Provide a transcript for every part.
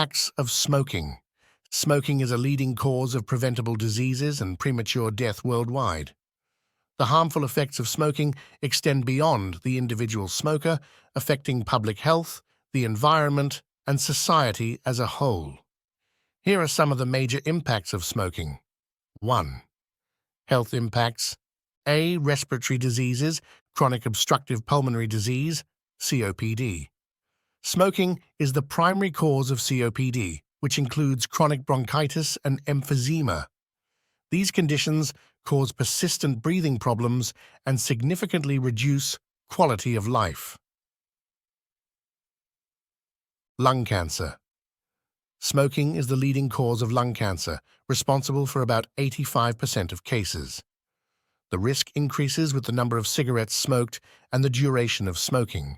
Impacts of smoking. Smoking is a leading cause of preventable diseases and premature death worldwide. The harmful effects of smoking extend beyond the individual smoker, affecting public health, the environment, and society as a whole. Here are some of the major impacts of smoking. 1. Health impacts. A. Respiratory diseases, chronic obstructive pulmonary disease, COPD. Smoking is the primary cause of COPD, which includes chronic bronchitis and emphysema. These conditions cause persistent breathing problems and significantly reduce quality of life. Lung cancer. Smoking is the leading cause of lung cancer, responsible for about 85% of cases. The risk increases with the number of cigarettes smoked and the duration of smoking.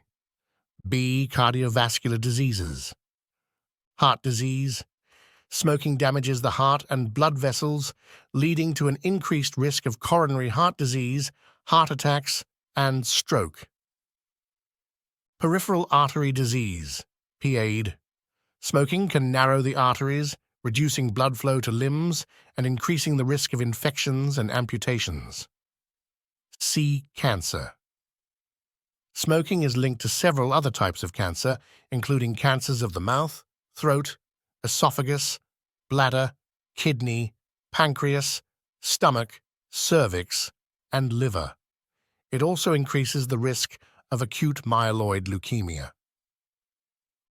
B. Cardiovascular diseases. Heart disease. Smoking damages the heart and blood vessels, leading to an increased risk of coronary heart disease, heart attacks, and stroke. Peripheral artery disease, PAD. Smoking can narrow the arteries, reducing blood flow to limbs and increasing the risk of infections and amputations. C. Cancer. Smoking is linked to several other types of cancer, including cancers of the mouth, throat, esophagus, bladder, kidney, pancreas, stomach, cervix, and liver. It also increases the risk of acute myeloid leukemia.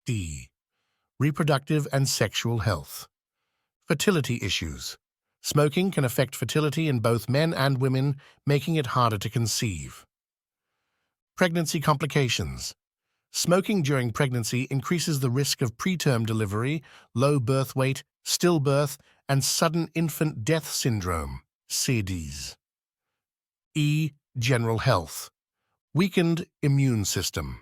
D. Reproductive and sexual health. Fertility issues. Smoking can affect fertility in both men and women, making it harder to conceive. Pregnancy complications. Smoking during pregnancy increases the risk of preterm delivery, low birth weight, stillbirth, and sudden infant death syndrome, SIDS. E. General health. Weakened immune system.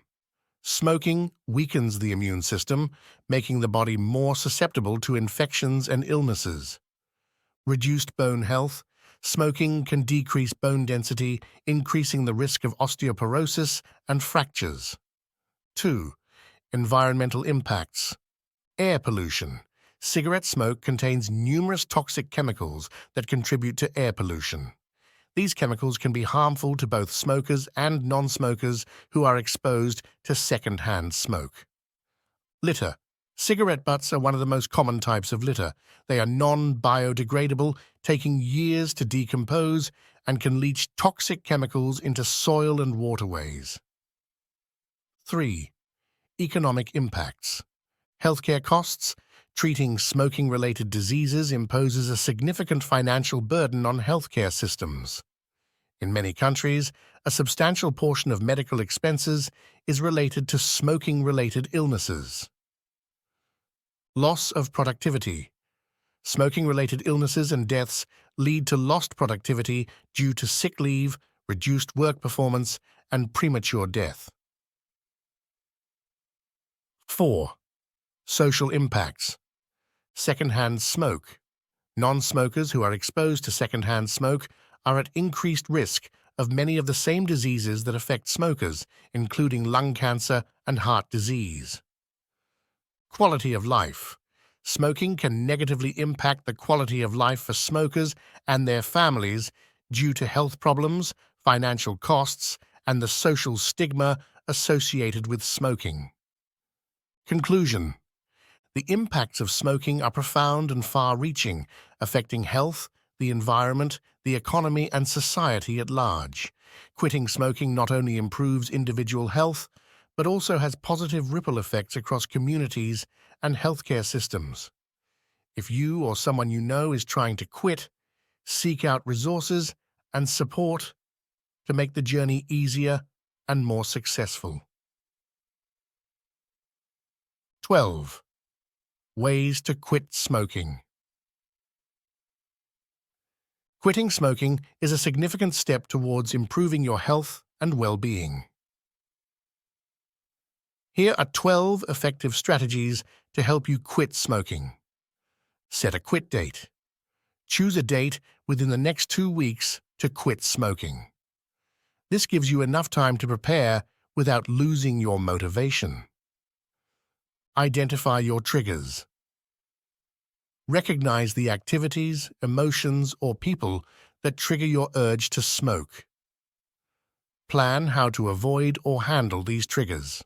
Smoking weakens the immune system, making the body more susceptible to infections and illnesses. Reduced bone health. Smoking can decrease bone density, increasing the risk of osteoporosis and fractures. 2. Environmental impacts. Air pollution. Cigarette smoke contains numerous toxic chemicals that contribute to air pollution. These chemicals can be harmful to both smokers and non-smokers who are exposed to second-hand smoke. Litter. Cigarette butts are one of the most common types of litter. They are non-biodegradable, taking years to decompose, and can leach toxic chemicals into soil and waterways. 3. Economic impacts. Healthcare costs. Treating smoking-related diseases imposes a significant financial burden on healthcare systems. In many countries, a substantial portion of medical expenses is related to smoking-related illnesses. Loss of productivity. Smoking-related illnesses and deaths lead to lost productivity due to sick leave, reduced work performance, and premature death. 4. Social impacts. Secondhand smoke. Non-smokers who are exposed to secondhand smoke are at increased risk of many of the same diseases that affect smokers, including lung cancer and heart disease. Quality of life. Smoking can negatively impact the quality of life for smokers and their families due to health problems, financial costs, and the social stigma associated with smoking. Conclusion. The impacts of smoking are profound and far-reaching, affecting health, the environment, the economy, and society at large. Quitting smoking not only improves individual health, but also has positive ripple effects across communities and healthcare systems. If you or someone you know is trying to quit, seek out resources and support to make the journey easier and more successful. 12. Ways to quit smoking. Quitting smoking is a significant step towards improving your health and well-being. Here are 12 effective strategies to help you quit smoking. Set a quit date. Choose a date within the next 2 weeks to quit smoking. This gives you enough time to prepare without losing your motivation. Identify your triggers. Recognize the activities, emotions, or people that trigger your urge to smoke. Plan how to avoid or handle these triggers.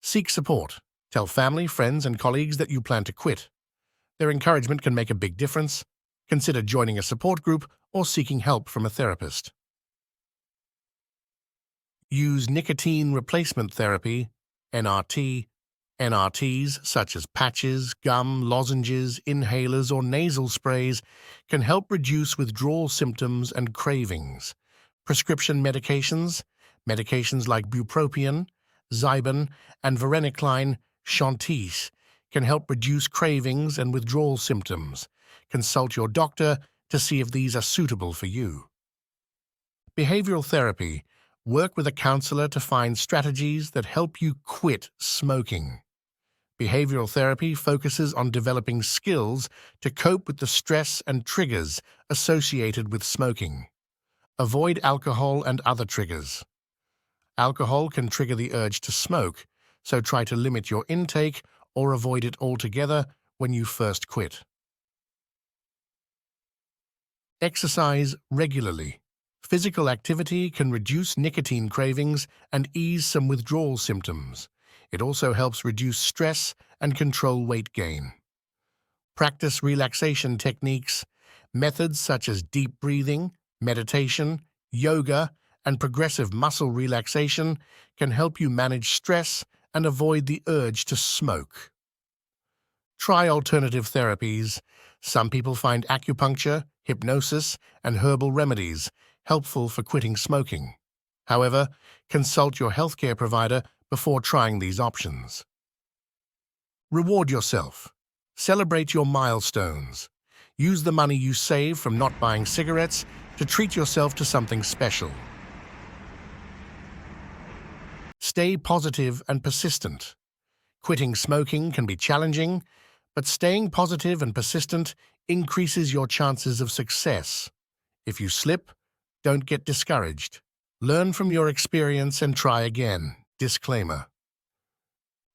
Seek support. Tell family, friends, and colleagues that you plan to quit. Their encouragement can make a big difference. Consider joining a support group or seeking help from a therapist. Use nicotine replacement therapy, NRT. NRTs, such as patches, gum, lozenges, inhalers, or nasal sprays, can help reduce withdrawal symptoms and cravings. Prescription medications, medications like bupropion, Zyban, and varenicline, Chantis, can help reduce cravings and withdrawal symptoms. Consult your doctor to see if these are suitable for you. Behavioral therapy. Work with a counselor to find strategies that help you quit smoking. Behavioral therapy focuses on developing skills to cope with the stress and triggers associated with smoking. Avoid alcohol and other triggers. Alcohol can trigger the urge to smoke, so try to limit your intake or avoid it altogether when you first quit. Exercise regularly. Physical activity can reduce nicotine cravings and ease some withdrawal symptoms. It also helps reduce stress and control weight gain. Practice relaxation techniques. Methods such as deep breathing, meditation, yoga, and progressive muscle relaxation can help you manage stress and avoid the urge to smoke. Try alternative therapies. Some people find acupuncture, hypnosis, and herbal remedies helpful for quitting smoking. However, consult your healthcare provider before trying these options. Reward yourself. Celebrate your milestones. Use the money you save from not buying cigarettes to treat yourself to something special. Stay positive and persistent. Quitting smoking can be challenging, but staying positive and persistent increases your chances of success. If you slip, don't get discouraged. Learn from your experience and try again. Disclaimer.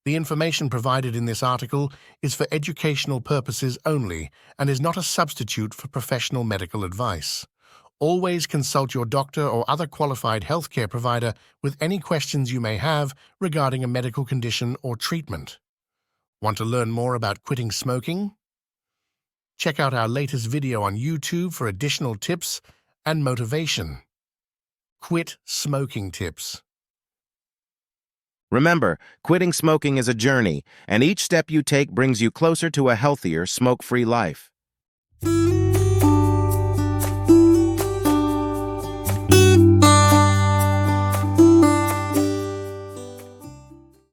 The information provided in this article is for educational purposes only and is not a substitute for professional medical advice. Always consult your doctor or other qualified healthcare provider with any questions you may have regarding a medical condition or treatment. Want to learn more about quitting smoking? Check out our latest video on YouTube for additional tips and motivation. Quit smoking tips. Remember, quitting smoking is a journey, and each step you take brings you closer to a healthier, smoke-free life.